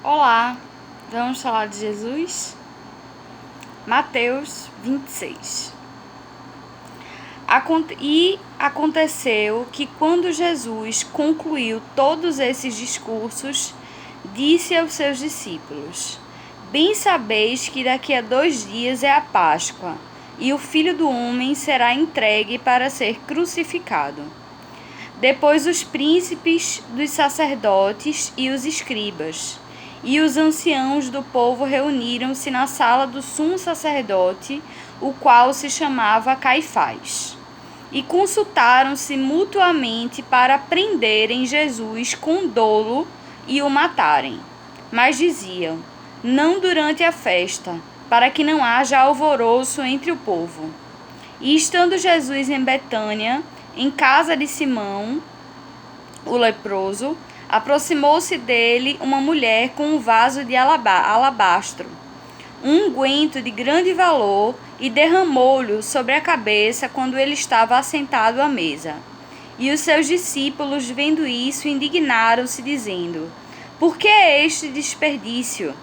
Olá, vamos falar de Jesus? Mateus 26. E aconteceu que quando Jesus concluiu todos esses discursos, disse aos seus discípulos: Bem sabeis que daqui a 2 dias é a Páscoa, e o Filho do Homem será entregue para ser crucificado. Depois os príncipes dos sacerdotes e os escribas e os anciãos do povo reuniram-se na sala do sumo sacerdote, o qual se chamava Caifás, e consultaram-se mutuamente para prenderem Jesus com dolo e o matarem. Mas diziam: não durante a festa, para que não haja alvoroço entre o povo. E estando Jesus em Betânia, em casa de Simão, o leproso, aproximou-se dele uma mulher com um vaso de alabastro, um unguento de grande valor, e derramou-lhe sobre a cabeça quando ele estava assentado à mesa. E os seus discípulos, vendo isso, indignaram-se, dizendo: Por que este desperdício?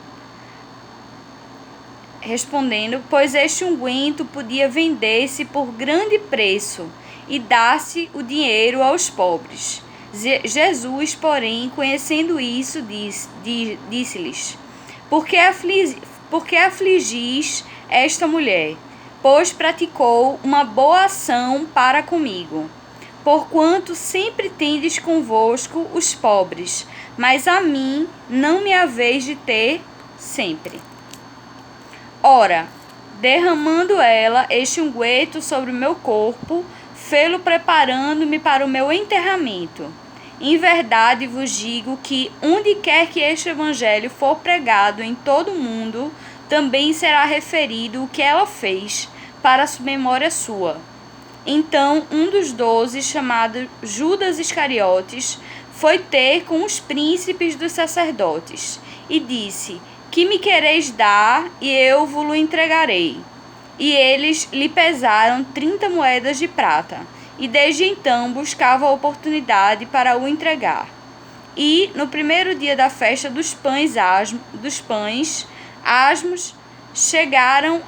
Respondendo: Pois este unguento podia vender-se por grande preço e dar-se o dinheiro aos pobres. Jesus, porém, conhecendo isso, disse-lhes: Por que afligis esta mulher? Pois praticou uma boa ação para comigo. Porquanto sempre tendes convosco os pobres, mas a mim não me haveis de ter sempre. Ora, derramando ela este unguento sobre o meu corpo, fê-lo preparando-me para o meu enterramento. Em verdade vos digo que, onde quer que este evangelho for pregado em todo o mundo, também será referido o que ela fez, para a memória sua. Então um dos 12, chamado Judas Iscariotes, foi ter com os príncipes dos sacerdotes, e disse: Que me quereis dar, e eu vos-lo entregarei. E eles lhe pesaram 30 moedas de prata, e desde então buscava a oportunidade para o entregar. E, no primeiro dia da festa dos pães asmos, chegaram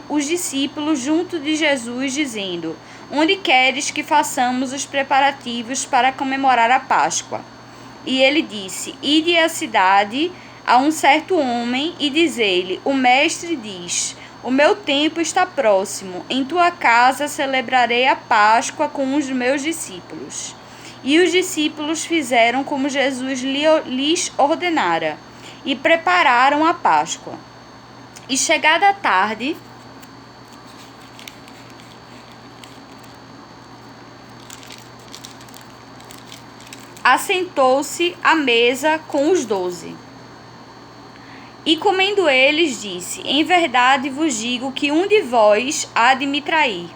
os discípulos junto de Jesus, dizendo: Onde queres que façamos os preparativos para comemorar a Páscoa? E ele disse: Ide à cidade a um certo homem e diz-lhe: O mestre diz: O meu tempo está próximo. Em tua casa celebrarei a Páscoa com os meus discípulos. E os discípulos fizeram como Jesus lhes ordenara, e prepararam a Páscoa. E chegada a tarde, assentou-se à mesa com os 12. E comendo eles, disse: Em verdade vos digo que um de vós há de me trair.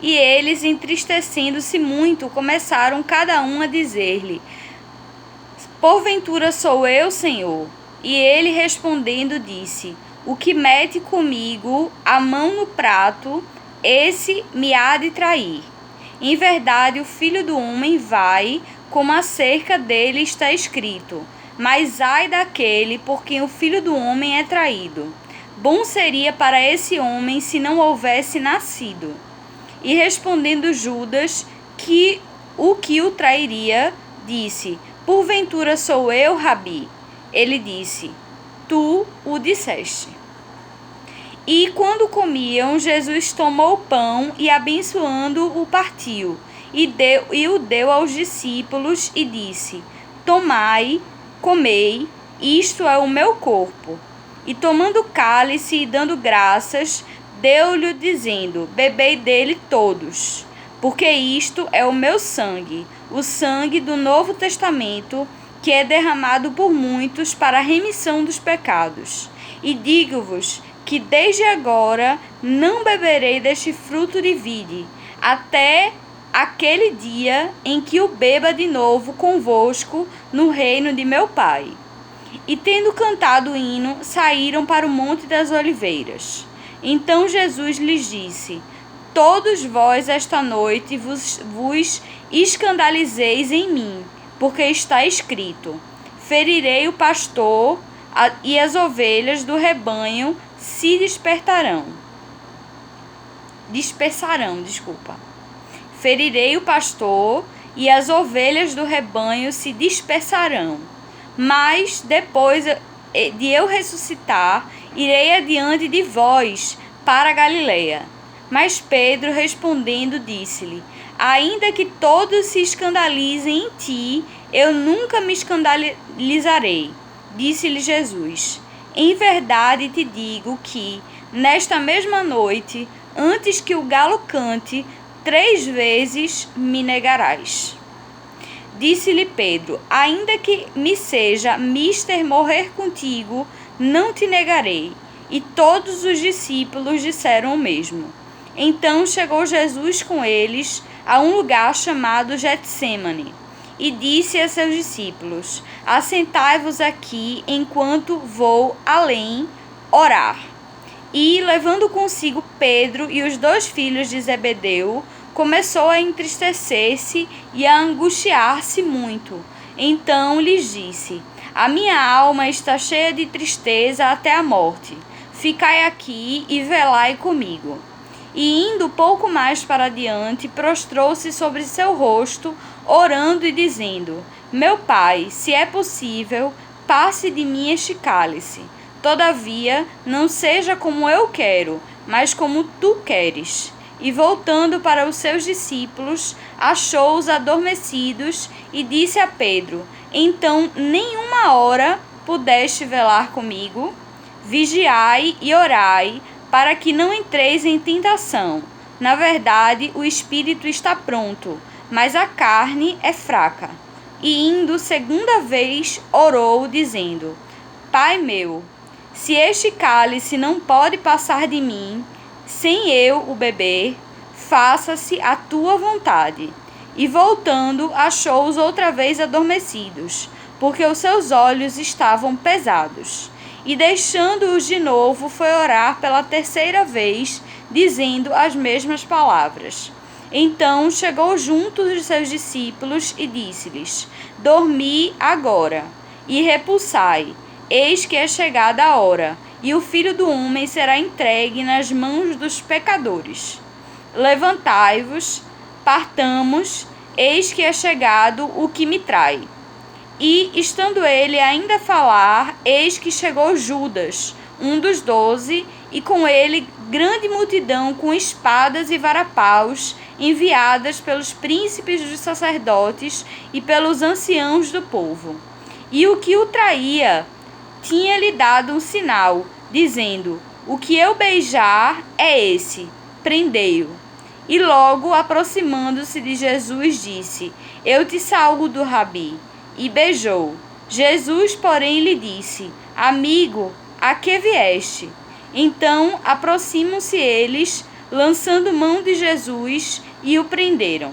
E eles, entristecendo-se muito, começaram cada um a dizer-lhe: Porventura sou eu, Senhor? E ele respondendo disse: O que mete comigo a mão no prato, esse me há de trair. Em verdade o Filho do Homem vai, como acerca dele está escrito. Mas ai daquele por quem o Filho do Homem é traído. Bom seria para esse homem se não houvesse nascido. E respondendo Judas, que o trairia, disse: Porventura sou eu, Rabi? Ele disse: Tu o disseste. E quando comiam, Jesus tomou o pão e, abençoando-o, partiu, e o deu aos discípulos, e disse: Tomai, comei, isto é o meu corpo. E tomando o cálice e dando graças, deu-lhe dizendo: Bebei dele todos, porque isto é o meu sangue, o sangue do Novo Testamento, que é derramado por muitos para a remissão dos pecados. E digo-vos que desde agora não beberei deste fruto de vide, até aquele dia em que o beba de novo convosco no reino de meu Pai. E tendo cantado o hino, saíram para o Monte das Oliveiras. Então Jesus lhes disse: Todos vós esta noite vos escandalizeis em mim, porque está escrito: Ferirei o pastor, e as ovelhas do rebanho se dispersarão. Ferirei o pastor e as ovelhas do rebanho se dispersarão. Mas depois de eu ressuscitar, irei adiante de vós para a Galileia. Mas Pedro, respondendo, disse-lhe: ainda que todos se escandalizem em ti, eu nunca me escandalizarei. Disse-lhe Jesus: em verdade te digo que, nesta mesma noite, antes que o galo cante, 3 vezes me negarás. Disse-lhe Pedro: ainda que me seja mister morrer contigo, não te negarei. E todos os discípulos disseram o mesmo. Então chegou Jesus com eles a um lugar chamado Getsêmani, e disse a seus discípulos: assentai-vos aqui enquanto vou além orar. E, levando consigo Pedro e os 2 filhos de Zebedeu, começou a entristecer-se e a angustiar-se muito. Então lhes disse: a minha alma está cheia de tristeza até a morte. Ficai aqui e velai comigo. E indo pouco mais para adiante, prostrou-se sobre seu rosto, orando e dizendo: meu Pai, se é possível, passe de mim este cálice. Todavia, não seja como eu quero, mas como tu queres. E voltando para os seus discípulos, achou-os adormecidos e disse a Pedro: então nenhuma hora pudeste velar comigo? Vigiai e orai, para que não entreis em tentação. Na verdade, o espírito está pronto, mas a carne é fraca. E indo 2ª vez, orou, dizendo: Pai meu, se este cálice não pode passar de mim, sem eu o beber, faça-se a tua vontade. E voltando, achou-os outra vez adormecidos, porque os seus olhos estavam pesados. E deixando-os de novo, foi orar pela 3ª vez, dizendo as mesmas palavras. Então chegou junto dos seus discípulos e disse-lhes: dormi agora e repulsai, eis que é chegada a hora, e o Filho do Homem será entregue nas mãos dos pecadores. Levantai-vos, partamos, eis que é chegado o que me trai. E, estando ele ainda a falar, eis que chegou Judas, um dos 12, e com ele grande multidão com espadas e varapaus, enviadas pelos príncipes dos sacerdotes e pelos anciãos do povo. E o que o traía tinha-lhe dado um sinal, dizendo: o que eu beijar é esse, prendei-o. E logo, aproximando-se de Jesus, disse: eu te saúdo, Rabi. E beijou. Jesus, porém, lhe disse: amigo, a que vieste? Então aproximam-se eles, lançando mão de Jesus, e o prenderam.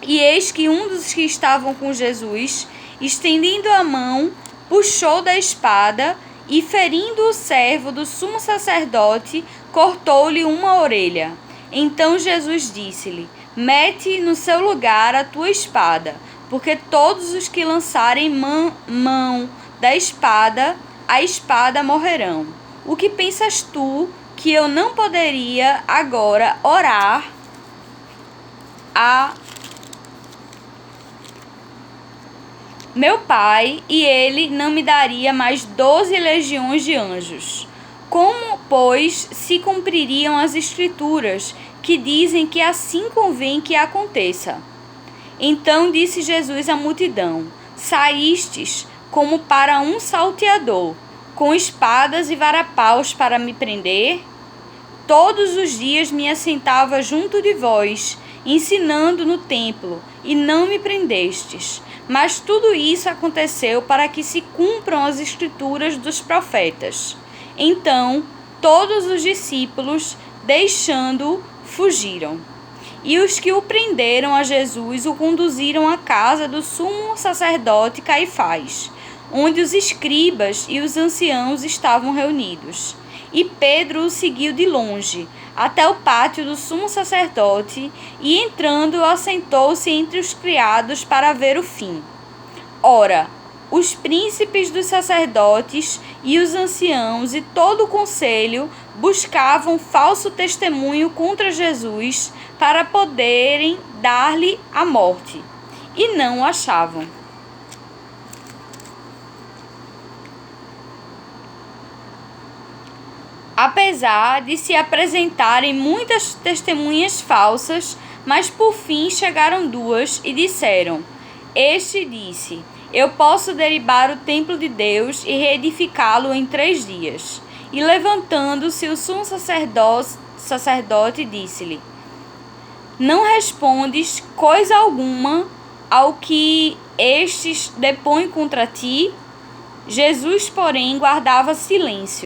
E eis que um dos que estavam com Jesus, estendendo a mão, puxou da espada e, ferindo o servo do sumo sacerdote, cortou-lhe uma orelha. Então Jesus disse-lhe: mete no seu lugar a tua espada, porque todos os que lançarem mão da espada, a espada morrerão. O que pensas tu que eu não poderia agora orar a meu Pai, e ele não me daria mais 12 legiões de anjos? Como, pois, se cumpririam as Escrituras, que dizem que assim convém que aconteça? Então disse Jesus à multidão: saístes como para um salteador, com espadas e varapaus para me prender? Todos os dias me assentava junto de vós, ensinando no templo, e não me prendestes. Mas tudo isso aconteceu para que se cumpram as Escrituras dos profetas. Então todos os discípulos, deixando-o, fugiram. E os que o prenderam a Jesus o conduziram à casa do sumo sacerdote Caifás, onde os escribas e os anciãos estavam reunidos. E Pedro o seguiu de longe, até o pátio do sumo sacerdote, e entrando, assentou-se entre os criados para ver o fim. Ora, os príncipes dos sacerdotes e os anciãos e todo o conselho buscavam falso testemunho contra Jesus para poderem dar-lhe a morte, e não o achavam. Apesar de se apresentarem muitas testemunhas falsas, mas por fim chegaram duas e disseram: Este disse: Eu posso derribar o templo de Deus e reedificá-lo em 3 dias. E levantando-se o sumo sacerdote disse-lhe: Não respondes coisa alguma ao que estes depõem contra ti? Jesus, porém, guardava silêncio.